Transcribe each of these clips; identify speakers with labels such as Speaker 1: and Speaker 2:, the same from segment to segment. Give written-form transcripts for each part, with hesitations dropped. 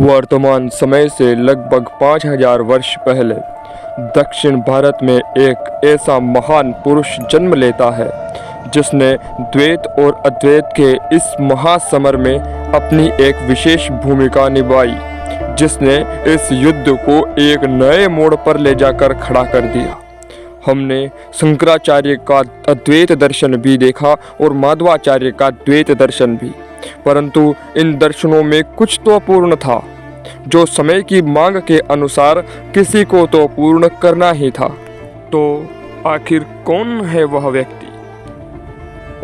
Speaker 1: वर्तमान समय से लगभग 5000 वर्ष पहले दक्षिण भारत में एक ऐसा महान पुरुष जन्म लेता है जिसने द्वैत और अद्वैत के इस महासमर में अपनी एक विशेष भूमिका निभाई, जिसने इस युद्ध को एक नए मोड़ पर ले जाकर खड़ा कर दिया। हमने शंकराचार्य का अद्वैत दर्शन भी देखा और माधवाचार्य का द्वैत दर्शन भी, परंतु इन दर्शनों में कुछ तो अपूर्ण था, जो समय की मांग के अनुसार किसी को तो पूर्ण करना ही था। तो आखिर कौन है वह व्यक्ति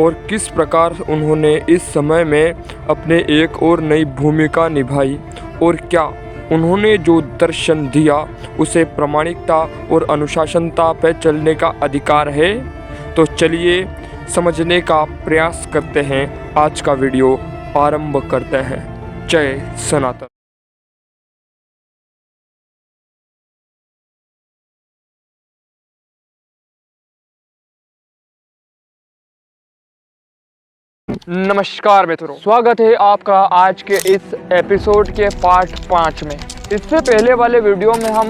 Speaker 1: और किस प्रकार उन्होंने इस समय में अपने एक और नई भूमिका निभाई, और क्या उन्होंने जो दर्शन दिया उसे प्रामाणिकता और अनुशासनता पर चलने का अधिकार है? तो चलिए समझने का प्रयास करते हैं। आज का वीडियो आरंभ करते हैं। जय सनातन।
Speaker 2: नमस्कार मित्रों, स्वागत है आपका आज के इस एपिसोड के पार्ट 5 में। इससे पहले वाले वीडियो में हम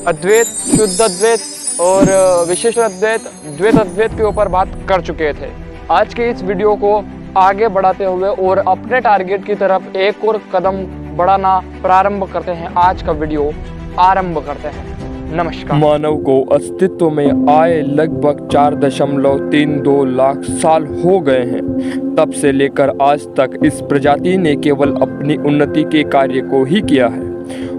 Speaker 2: अद्वैत, शुद्ध अद्वैत और विशेष अद्वैत, द्वैत अद्वैत के ऊपर बात कर चुके थे। आज के इस वीडियो को आगे बढ़ाते हुए और अपने टारगेट की तरफ एक और कदम बढ़ाना प्रारंभ करते हैं। आज का वीडियो आरंभ करते हैं। नमस्कार।
Speaker 1: मानव को अस्तित्व में आए लगभग 4.32 लाख साल हो गए हैं। तब से लेकर आज तक इस प्रजाति ने केवल अपनी उन्नति के कार्य को ही किया है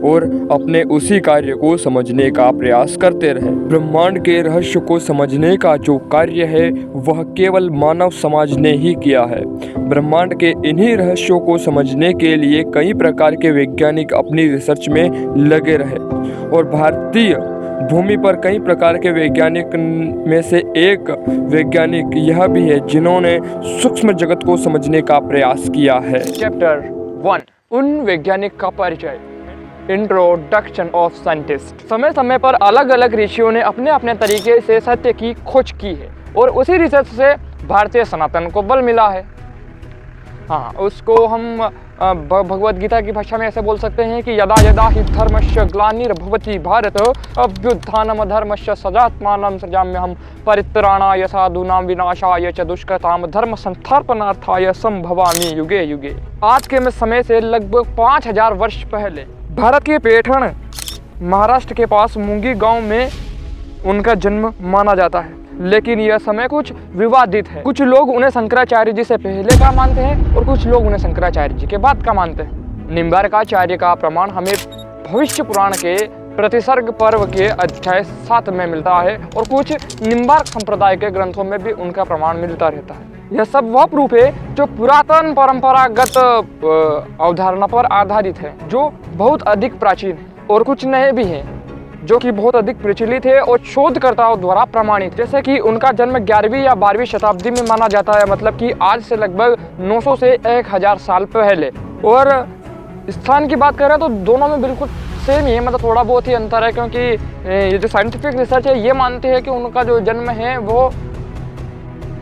Speaker 1: और अपने उसी कार्य को समझने का प्रयास करते रहे। ब्रह्मांड के रहस्य को समझने का जो कार्य है वह केवल मानव समाज ने ही किया है। ब्रह्मांड के इन्हीं रहस्यों को समझने के लिए कई प्रकार के वैज्ञानिक अपनी रिसर्च में लगे रहे और भारतीय भूमि पर कई प्रकार के वैज्ञानिक में से एक वैज्ञानिक यह भी है जिन्होंने सूक्ष्म जगत को समझने का प्रयास किया है।
Speaker 2: चैप्टर 1, उन वैज्ञानिक का परिचय। Introduction of scientist. समय समय पर अलग अलग ऋषियों ने अपने अपने तरीके से सत्य की खोज की है और उसी रिसर्च से भारतीय सनातन को बल मिला है। हाँ, उसको हम भगवद गीता की भाषा में ऐसे बोल सकते हैं कि यदा यदा हि धर्मस्य ग्लानिर्भवति भारत अभ्युत्थानम धर्मस्य सजात्मानं सृजाम्यहं परित्राणाय साधूनां विनाशाय च दुष्कृतां धर्म संस्थापनार्थाय संभवामि युगे युगे। आज के समय से लगभग 5000 वर्ष पहले भारत के पैठण महाराष्ट्र के पास मुंगी गांव में उनका जन्म माना जाता है, लेकिन यह समय कुछ विवादित है। कुछ लोग उन्हें शंकराचार्य जी से पहले का मानते हैं और कुछ लोग उन्हें शंकराचार्य जी के बाद का मानते हैं। निम्बार्काचार्य का प्रमाण हमें भविष्य पुराण के प्रतिसर्ग पर्व के अध्याय 7 में मिलता है और कुछ निम्बार्क संप्रदाय के ग्रंथों में भी उनका प्रमाण मिलता रहता है। यह सब वह प्रूफ है जो पुरातन परंपरागत अवधारणा पर आधारित है, जो बहुत अधिक प्राचीन है, और कुछ नए भी हैं जो कि बहुत अधिक प्रचलित है और शोधकर्ताओं द्वारा प्रमाणित। जैसे कि उनका जन्म 11वीं या 12वीं शताब्दी में माना जाता है, मतलब कि आज से लगभग 900 से 1000 साल पहले। और स्थान की बात करें तो दोनों में बिल्कुल सेम ही है, मतलब थोड़ा बहुत ही अंतर है, क्योंकि ये जो साइंटिफिक रिसर्च है ये मानते हैं कि उनका जो जन्म है वो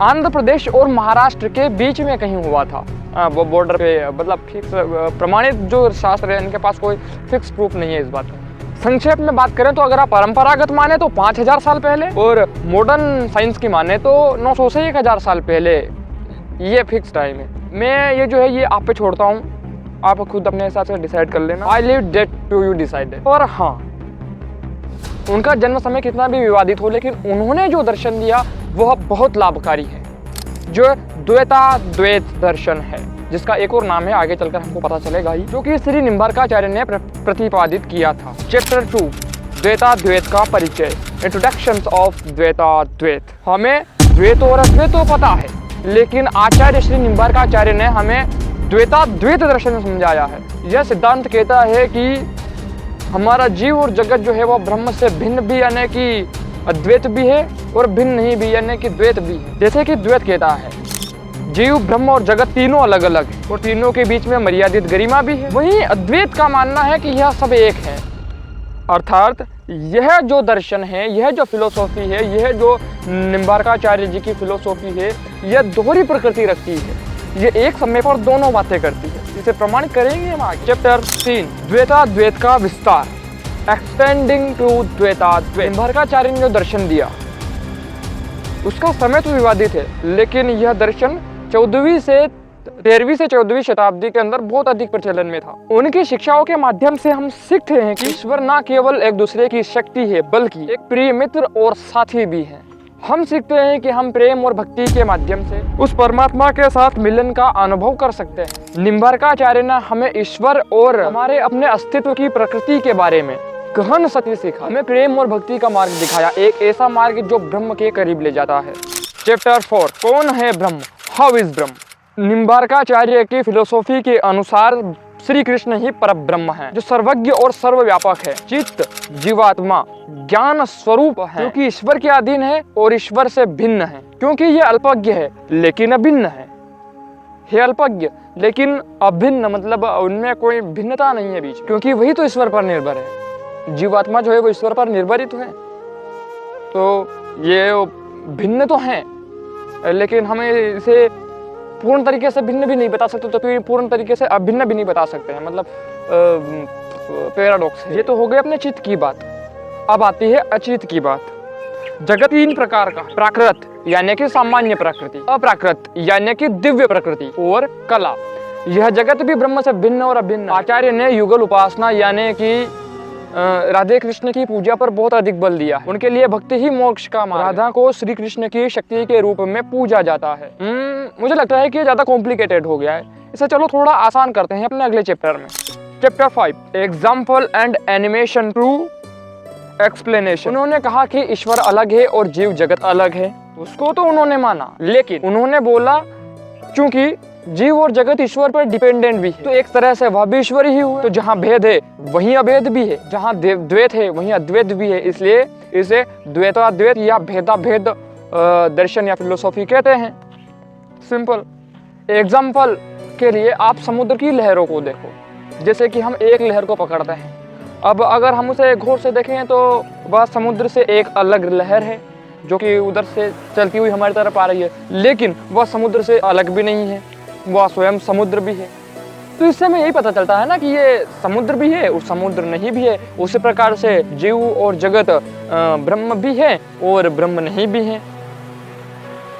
Speaker 2: आंध्र प्रदेश और महाराष्ट्र के बीच में कहीं हुआ था। वो बॉर्डर पे, मतलब फिक्स प्रमाणित जो शास्त्र है इनके पास कोई फिक्स प्रूफ नहीं है इस बात में। संक्षेप में बात करें तो अगर आप परंपरागत माने तो 5000 साल पहले और मॉडर्न साइंस की माने तो 900 से 1000 साल पहले, ये फिक्स टाइम है। मैं ये जो है ये आप पे छोड़ता हूँ, आप खुद अपने हिसाब से डिसाइड कर लेना। I leave that to you decide. और हाँ, उनका जन्म समय कितना भी विवादित हो, लेकिन उन्होंने जो दर्शन दिया वह बहुत लाभकारी है, जो द्वैत दर्शन है, जिसका एक और नाम है, आगे चलकर हमको पता चलेगा ही, जो कि श्री निम्बार्काचार्य ने प्रतिपादित किया था। चैप्टर 2, द्वैताद्वैत का परिचय। Introduction of Dvaitadvaita. हमें द्वैत और अद्वैत तो पता है, लेकिन आचार्य श्री निम्बार्काचार्य ने हमें द्वैताद्वैत दर्शन समझाया है। यह सिद्धांत कहता है कि हमारा जीव और जगत जो है वह ब्रह्म से भिन्न भी, यानी कि अद्वैत भी है, और भिन्न नहीं भी, यानी कि द्वैत भी है। जैसे कि द्वैत कहता है जीव, ब्रह्म और जगत तीनों अलग अलग है और तीनों के बीच में मर्यादित गरिमा भी है। वहीं अद्वैत का मानना है कि यह सब एक है, अर्थात यह जो दर्शन है, यह जो फिलोसॉफी है, यह जो निम्बार्काचार्य जी की फिलोसॉफी है, यह दोहरी प्रकृति रखती है। ये एक समय पर दोनों बातें करती है। इसे प्रमाणित करेंगे हम आगे। चैप्टर 3 द्वैताद्वैत का विस्तार, एक्सटेंडिंग टू द्वैताद्वैत। निम्बार्काचार्य ने जो दर्शन दिया उसका समय तो विवादित है, लेकिन यह दर्शन 13वीं से 14वीं शताब्दी के अंदर बहुत अधिक प्रचलन में था। उनकी शिक्षाओं के माध्यम से हम सीखते हैं कि ईश्वर न केवल एक दूसरे की शक्ति है बल्कि एक प्रिय मित्र और साथी भी है। हम सीखते हैं कि हम प्रेम और भक्ति के माध्यम से उस परमात्मा के साथ मिलन का अनुभव कर सकते हैं। निम्बार्काचार्य ने हमें ईश्वर और हमारे अपने अस्तित्व की प्रकृति के बारे में गहन सत्य सिखा, हमें प्रेम और भक्ति का मार्ग दिखाया, एक ऐसा मार्ग जो ब्रह्म के करीब ले जाता है। चैप्टर 4 कौन है ब्रह्म, हाउ इज ब्रह्म। निम्बार्काचार्य की फिलोसॉफी के अनुसार श्री कृष्ण ही परब्रह्म है, जो सर्वज्ञ और सर्वव्यापक है। चित्त जीवात्मा ज्ञान स्वरूप है, क्योंकि ईश्वर के अधीन है और ईश्वर से भिन्न है, क्योंकि ये अल्पज्ञ है लेकिन अभिन्न है। हे अल्पज्ञ लेकिन अभिन्न, मतलब उनमें कोई भिन्नता नहीं है बीच, क्योंकि वही तो ईश्वर पर निर्भर है। जीवात्मा जो है वो ईश्वर पर निर्भर ही तो है, तो ये भिन्न तो है, लेकिन हमें इसे पूर्ण तरीके से भिन्न भी नहीं बता सकते, तो फिर पूर्ण तरीके से अभिन्न भी नहीं बता सकते हैं, मतलब पैराडॉक्स है। ये तो हो गई अपने चित्त की बात। अब आती है अचित की बात। जगत 3 प्रकार का, प्राकृत यानी कि सामान्य प्रकृति, अप्राकृत यानी कि दिव्य प्रकृति, और कला। यह जगत भी ब्रह्म से भिन्न और अभिन्न। आचार्य ने युगल उपासना यानी कि राधे कृष्ण की पूजा पर बहुत अधिक बल दिया। उनके लिए भक्ति ही मोक्ष का मार्ग। राधा को श्री कृष्ण की शक्ति के रूप में पूजा जाता है। मुझे लगता है कि ये ज्यादा कॉम्प्लिकेटेड हो गया है, इसे चलो थोड़ा आसान करते हैं अपने अगले चैप्टर में। Chapter 5 example and animation to explanation. उन्होंने कहा कि ईश्वर अलग है और जीव जगत अलग है, उसको तो उन्होंने माना, लेकिन उन्होंने बोला क्योंकि जीव और जगत ईश्वर पर डिपेंडेंट भी है, तो एक तरह से वह भी ईश्वर ही हुआ। तो जहाँ भेद है वहीं अभेद भी है, जहाँ द्वैत है वहीं अद्वैत भी है, इसलिए इसे द्वैताद्वैत या भेदाभेद दर्शन या फिलोसॉफी कहते हैं। सिंपल एग्जाम्पल के लिए आप समुद्र की लहरों को देखो। जैसे कि हम एक लहर को पकड़ते हैं, अब अगर हम उसे गौर से देखें तो वह समुद्र से एक अलग लहर है जो कि उधर से चलती हुई हमारी तरफ आ रही है, लेकिन वह समुद्र से अलग भी नहीं है, वह स्वयं समुद्र भी है। तो इससे हमें यही पता चलता है ना कि ये समुद्र भी है और समुद्र नहीं भी है। उसी प्रकार से जीव और जगत ब्रह्म भी है और ब्रह्म नहीं भी है।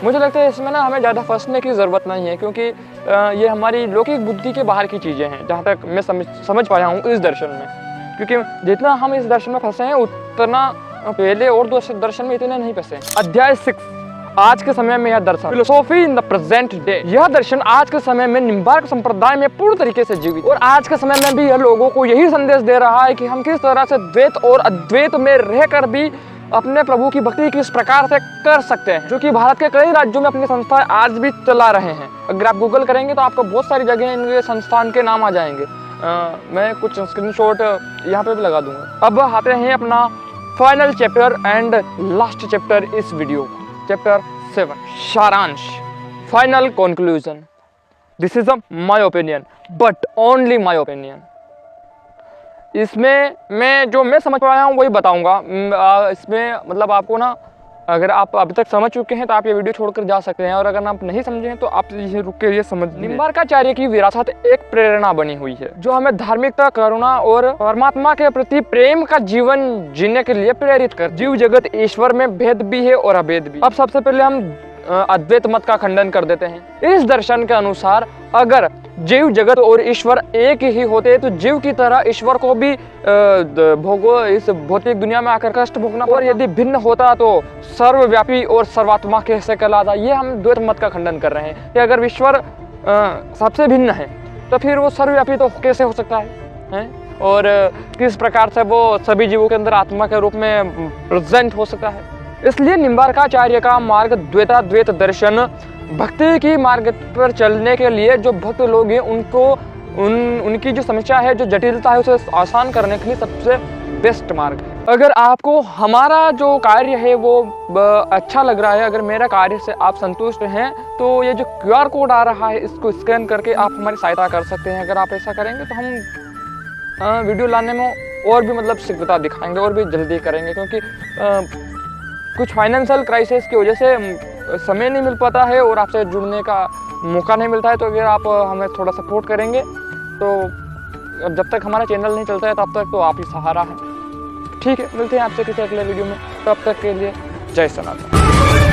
Speaker 2: मुझे लगता है इसमें ना हमें ज़्यादा फंसने की ज़रूरत नहीं है, क्योंकि ये हमारी लौकिक बुद्धि के बाहर की चीज़ें हैं, जहाँ तक मैं समझ पाया हूँ इस दर्शन में। क्योंकि जितना हम इस दर्शन में फंसे हैं उतना पहले और दूसरे दर्शन में इतने नहीं फंसे। अध्याय 6 आज के समय में यह दर्शन, philosophy in the present day. यह दर्शन आज के समय में निम्बार्क संप्रदाय में पूर्ण तरीके से जीवित, और आज के समय में भी यह लोगों को यही संदेश दे रहा है कि हम किस तरह से द्वैत और अद्वैत में रहकर भी अपने प्रभु की भक्ति किस प्रकार से कर सकते हैं, जो कि भारत के कई राज्यों में अपनी संस्थाएं आज भी चला रहे हैं। अगर आप गूगल करेंगे तो आपको बहुत सारी जगह इनके संस्थान के नाम आ जाएंगे। मैं कुछ स्क्रीनशॉट यहाँ पे भी लगा दूंगा। अब आते हैं अपना final chapter and last chapter इस वीडियो का, चैप्टर 7 सारांश, final conclusion. This is my opinion, but only my opinion. इसमें मैं समझ पाया हूँ वही बताऊंगा। इसमें मतलब आपको ना, अगर आप अभी तक समझ चुके हैं तो आप ये वीडियो छोड़कर जा सकते हैं, और अगर आप नहीं समझे हैं तो आप ये रुक के ये समझ। निम्बार्काचार्य की विरासत एक प्रेरणा बनी हुई है, जो हमें धार्मिकता, करुणा और परमात्मा के प्रति प्रेम का जीवन जीने के लिए प्रेरित कर। जीव जगत ईश्वर में भेद भी है और अभेद भी। अब सबसे पहले हम अद्वैत मत का खंडन कर देते हैं। इस दर्शन के अनुसार अगर जीव जगत और ईश्वर एक ही होते तो जीव की तरह ईश्वर को भी इस भौतिक दुनिया में आकर कष्ट भोगना, और यदि भिन्न होता तो सर्वव्यापी और सर्वात्मा कैसे कहलाता। ये हम द्वैत मत का खंडन कर रहे हैं कि अगर ईश्वर सबसे भिन्न है तो फिर वो सर्वव्यापी तो कैसे हो सकता है? और किस प्रकार से वो सभी जीवों के अंदर आत्मा के रूप में प्रेजेंट हो सकता है। इसलिए निम्बार्काचार्य का मार्ग द्वैताद्वैत दर्शन भक्ति की मार्ग पर चलने के लिए जो भक्त लोग हैं उनको उनकी जो समस्या है, जो जटिलता है, उसे आसान करने के लिए सबसे बेस्ट मार्ग है। अगर आपको हमारा जो कार्य है वो अच्छा लग रहा है, अगर मेरा कार्य से आप संतुष्ट हैं, तो ये जो QR कोड आ रहा है इसको स्कैन करके आप हमारी सहायता कर सकते हैं। अगर आप ऐसा करेंगे तो हम वीडियो लाने में और भी मतलब शीघ्रता दिखाएंगे और भी जल्दी करेंगे, क्योंकि कुछ फाइनेंशियल क्राइसिस की वजह से समय नहीं मिल पाता है और आपसे जुड़ने का मौका नहीं मिलता है। तो अगर आप हमें थोड़ा सपोर्ट करेंगे तो अब जब तक हमारा चैनल नहीं चलता है तब तक तो आप ही सहारा है। ठीक है, मिलते हैं आपसे किसी अगले वीडियो में, तब तक के लिए जय सनातन।